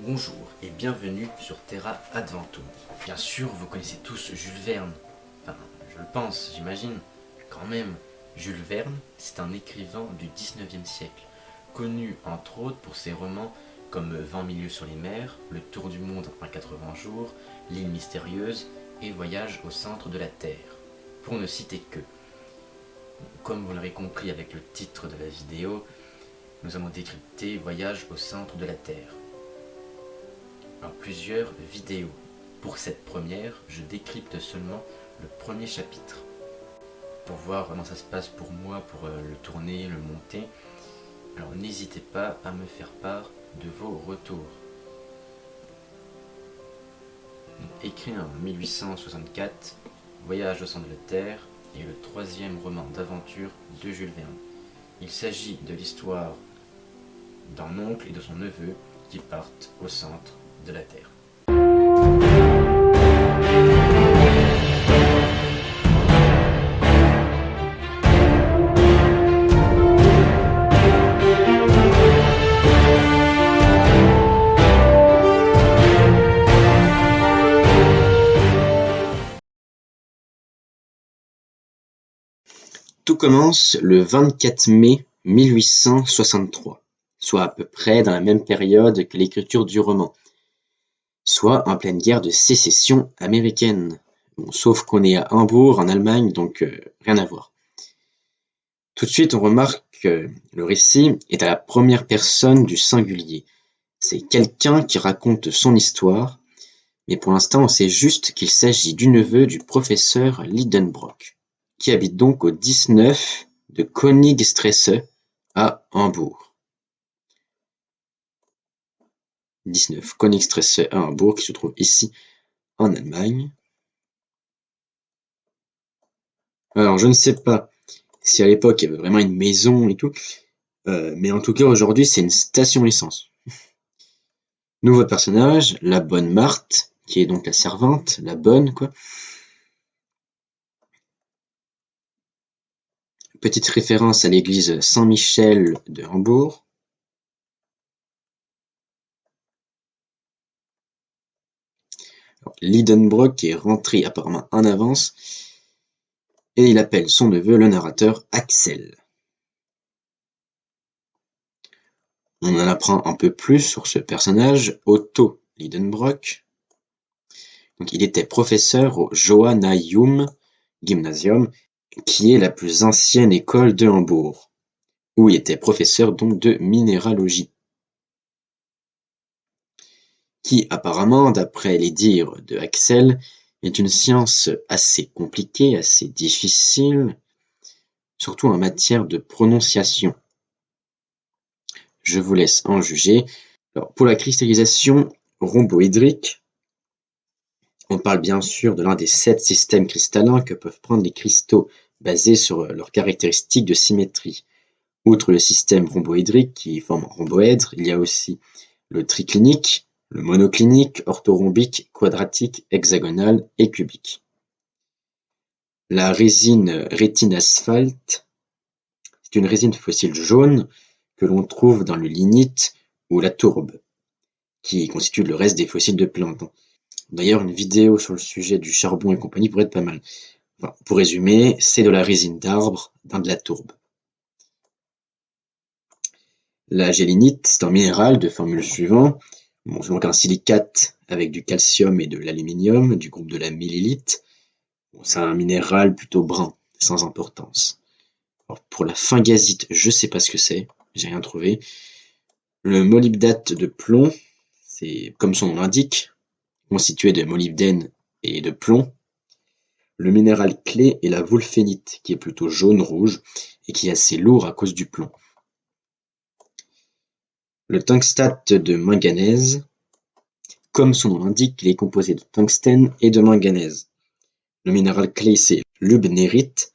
Bonjour et bienvenue sur Terra Adventum. Bien sûr, vous connaissez tous Jules Verne. Enfin, je le pense, j'imagine. Quand même, Jules Verne, c'est un écrivain du 19e siècle, connu entre autres pour ses romans comme 20 milieux sur les mers, Le Tour du monde en 80 jours, L'île mystérieuse et Voyage au centre de la Terre, pour ne citer que. Comme vous l'avez compris avec le titre de la vidéo, nous allons décrypter Voyage au centre de la Terre en plusieurs vidéos. Pour cette première, je décrypte seulement le premier chapitre. Pour voir comment ça se passe pour moi, pour le tourner, le monter, alors n'hésitez pas à me faire part de vos retours. Écrit en 1864, Voyage au centre de la Terre est le troisième roman d'aventure de Jules Verne. Il s'agit de l'histoire d'un oncle et de son neveu qui partent au centre de la Terre. Tout commence le 24 mai 1863, soit à peu près dans la même période que l'écriture du roman, soit en pleine guerre de sécession américaine. Bon, sauf qu'on est à Hambourg, en Allemagne, donc rien à voir. Tout de suite, on remarque que le récit est à la première personne du singulier. C'est quelqu'un qui raconte son histoire, mais pour l'instant, on sait juste qu'il s'agit du neveu du professeur Lidenbrock, qui habite donc au 19 de Königstrasse à Hambourg. 19 Königstrasse à Hambourg, qui se trouve ici en Allemagne. Alors, je ne sais pas si à l'époque il y avait vraiment une maison et tout, mais en tout cas aujourd'hui c'est une station essence. Nouveau personnage, la bonne Marthe, qui est donc la servante, la bonne quoi. Petite référence à l'église Saint-Michel de Hambourg. Lidenbrock est rentré apparemment en avance et il appelle son neveu, le narrateur, Axel. On en apprend un peu plus sur ce personnage, Otto Lidenbrock. Donc, il était professeur au Johannaeum Gymnasium, qui est la plus ancienne école de Hambourg, où il était professeur donc de minéralogie, qui apparemment, d'après les dires de Axel, est une science assez compliquée, assez difficile, surtout en matière de prononciation. Je vous laisse en juger. Alors, pour la cristallisation rhomboédrique, on parle bien sûr de l'un des 7 systèmes cristallins que peuvent prendre les cristaux basés sur leurs caractéristiques de symétrie. Outre le système rhomboédrique qui forme un rhomboèdre, il y a aussi le triclinique, le monoclinique, orthorhombique, quadratique, hexagonal et cubique. La résine rétine-asphalte, c'est une résine fossile jaune que l'on trouve dans le lignite ou la tourbe, qui constitue le reste des fossiles de plantes. D'ailleurs, une vidéo sur le sujet du charbon et compagnie pourrait être pas mal. Enfin, pour résumer, c'est de la résine d'arbre dans de la tourbe. La gélinite, c'est un minéral de formule suivant. Bon, c'est donc un silicate avec du calcium et de l'aluminium, du groupe de la millilite. Bon, c'est un minéral plutôt brun, sans importance. Alors, pour la fingazite, je sais pas ce que c'est, j'ai rien trouvé. Le molybdate de plomb, c'est comme son nom l'indique, constitué de molybdène et de plomb. Le minéral clé est la wolfénite, qui est plutôt jaune-rouge et qui est assez lourd à cause du plomb. Le tungstate de manganèse, comme son nom l'indique, il est composé de tungstène et de manganèse. Le minéral clé, c'est l'ubnérite,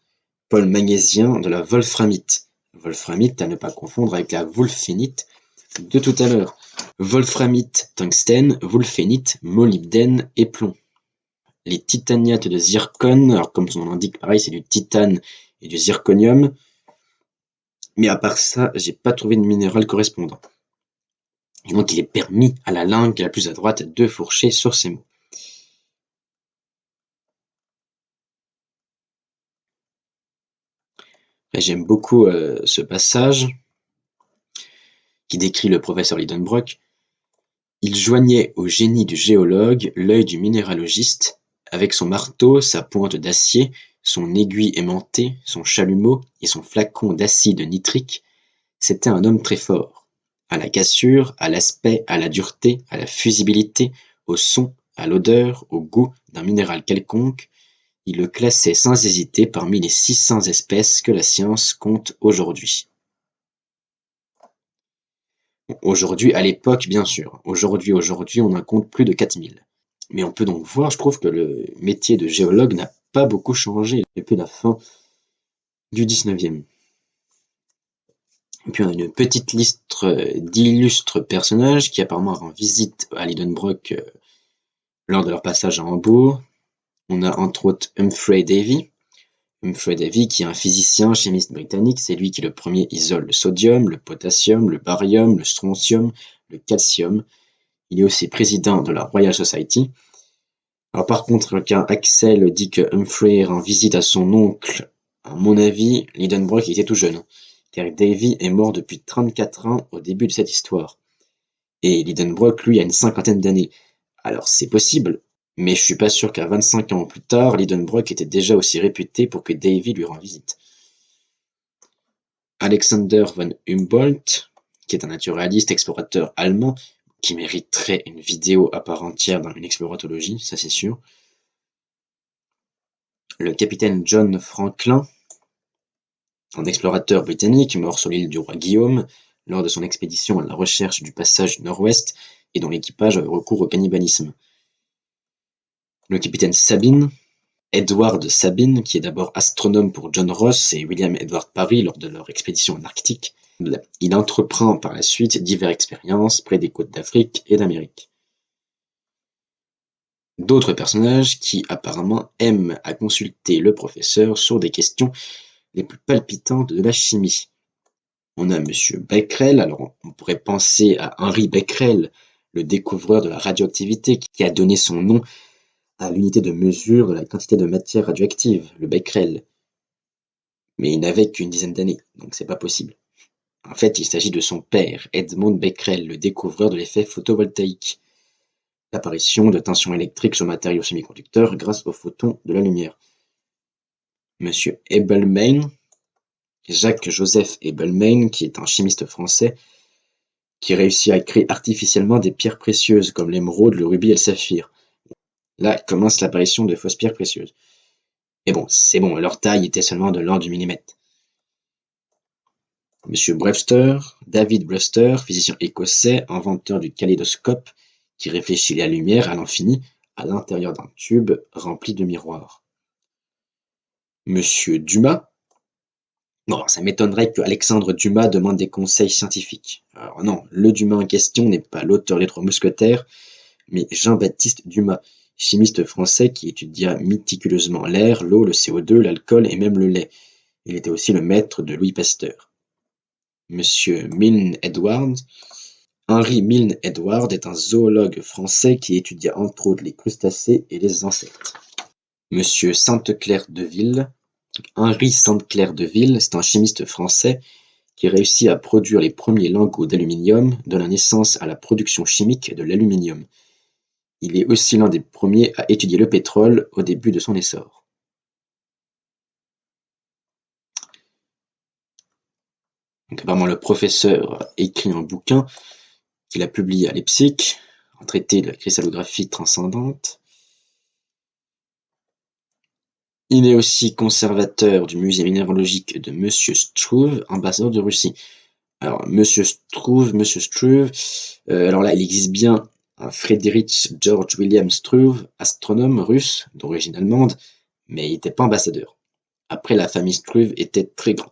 pôle magnésien de la wolframite. Wolframite à ne pas confondre avec la wolfénite de tout à l'heure. Wolframite, tungstène, wolfénite, molybdène et plomb. Les titaniates de zircone, alors comme son nom l'indique, pareil, c'est du titane et du zirconium. Mais à part ça, j'ai pas trouvé de minéral correspondant. Et donc il est permis à la langue la plus adroite de fourcher sur ces mots. Et j'aime beaucoup ce passage qui décrit le professeur Lidenbrock. Il joignait au génie du géologue l'œil du minéralogiste, avec son marteau, sa pointe d'acier, son aiguille aimantée, son chalumeau et son flacon d'acide nitrique. C'était un homme très fort. À la cassure, à l'aspect, à la dureté, à la fusibilité, au son, à l'odeur, au goût d'un minéral quelconque, il le classait sans hésiter parmi les 600 espèces que la science compte aujourd'hui. Aujourd'hui, à l'époque, bien sûr. Aujourd'hui, on en compte plus de 4000. Mais on peut donc voir, je trouve, que le métier de géologue n'a pas beaucoup changé depuis la fin du 19e. Et puis on a une petite liste d'illustres personnages qui apparemment rendent visite à Lidenbrock lors de leur passage à Hambourg. On a entre autres Humphrey Davy. Humphrey Davy qui est un physicien chimiste britannique, c'est lui qui le premier isole le sodium, le potassium, le barium, le strontium, le calcium. Il est aussi président de la Royal Society. Alors par contre, quand Axel dit que Humphrey rend visite à son oncle, à mon avis, Lidenbrock était tout jeune, car Davy est mort depuis 34 ans au début de cette histoire. Et Lidenbrock, lui, a une cinquantaine d'années. Alors c'est possible, mais je suis pas sûr qu'à 25 ans plus tard, Lidenbrock était déjà aussi réputé pour que Davy lui rend visite. Alexander von Humboldt, qui est un naturaliste explorateur allemand, qui mériterait une vidéo à part entière dans une exploratologie, ça c'est sûr. Le capitaine John Franklin, un explorateur britannique mort sur l'île du roi Guillaume lors de son expédition à la recherche du passage nord-ouest et dont l'équipage avait recours au cannibalisme. Le capitaine Sabine, Edward Sabine, qui est d'abord astronome pour John Ross et William Edward Parry lors de leur expédition en Arctique. Il entreprend par la suite diverses expériences près des côtes d'Afrique et d'Amérique. D'autres personnages qui apparemment aiment à consulter le professeur sur des questions les plus palpitantes de la chimie. On a Monsieur Becquerel, alors on pourrait penser à Henri Becquerel, le découvreur de la radioactivité qui a donné son nom à l'unité de mesure de la quantité de matière radioactive, le becquerel. Mais il n'avait qu'une dizaine d'années, donc c'est pas possible. En fait, il s'agit de son père, Edmond Becquerel, le découvreur de l'effet photovoltaïque, l'apparition de tensions électriques sur matériaux semi-conducteurs grâce aux photons de la lumière. Monsieur Ebelmain, Jacques-Joseph Ebelmain, qui est un chimiste français, qui réussit à créer artificiellement des pierres précieuses comme l'émeraude, le rubis et le saphir. Là commence l'apparition de fausses pierres précieuses. Mais bon, c'est bon, leur taille était seulement de l'ordre du millimètre. Monsieur Brewster, David Brewster, physicien écossais, inventeur du kaléidoscope, qui réfléchit la lumière à l'infini à l'intérieur d'un tube rempli de miroirs. Monsieur Dumas. Non, ça m'étonnerait que Alexandre Dumas demande des conseils scientifiques. Alors non, le Dumas en question n'est pas l'auteur des Trois Mousquetaires, mais Jean-Baptiste Dumas, chimiste français qui étudia méticuleusement l'air, l'eau, le CO2, l'alcool et même le lait. Il était aussi le maître de Louis Pasteur. Monsieur Milne Edwards. Henry Milne Edwards est un zoologue français qui étudia entre autres les crustacés et les insectes. Monsieur Sainte-Claire Deville. Henri Sainte-Claire Deville, c'est un chimiste français qui réussit à produire les premiers lingots d'aluminium, donnant naissance à la production chimique de l'aluminium. Il est aussi l'un des premiers à étudier le pétrole au début de son essor. Donc, apparemment, le professeur a écrit un bouquin qu'il a publié à Leipzig, un traité de la cristallographie transcendante. Il est aussi conservateur du musée minéralogique de Monsieur Struve, ambassadeur de Russie. Alors, Monsieur Struve, alors là, il existe bien un Friedrich George William Struve, astronome russe d'origine allemande, mais il n'était pas ambassadeur. Après, la famille Struve était très grande.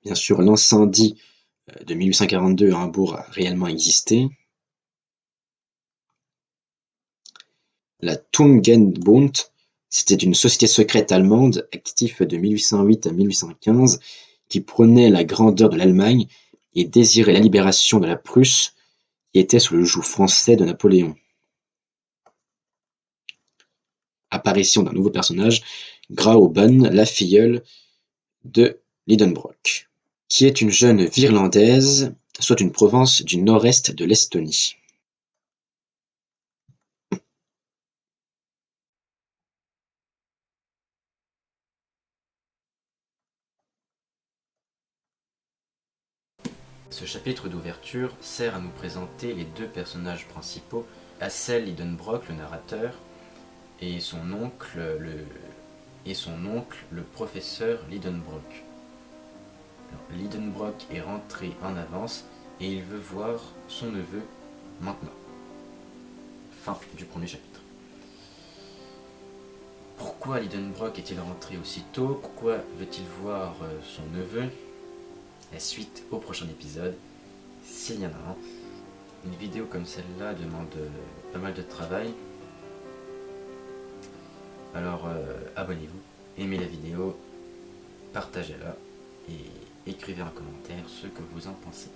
Bien sûr, l'incendie de 1842 à Hambourg a réellement existé. La Tugendbund, C'était une société secrète allemande, active de 1808 à 1815, qui prônait la grandeur de l'Allemagne et désirait la libération de la Prusse, qui était sous le joug français de Napoléon. Apparition d'un nouveau personnage, Graubonne, la filleule de Lidenbrock, qui est une jeune Virlandaise, soit une province du nord-est de l'Estonie. Ce chapitre d'ouverture sert à nous présenter les deux personnages principaux, Assel Lidenbrock, le narrateur, et son oncle, le professeur Lidenbrock. Alors, Lidenbrock est rentré en avance et il veut voir son neveu maintenant. Fin du premier chapitre. Pourquoi Lidenbrock est-il rentré aussitôt? Pourquoi veut-il voir son neveu? La suite au prochain épisode, s'il y en a un. Une vidéo comme celle-là demande pas mal de travail. Alors abonnez-vous, aimez la vidéo, partagez-la et écrivez en commentaire ce que vous en pensez.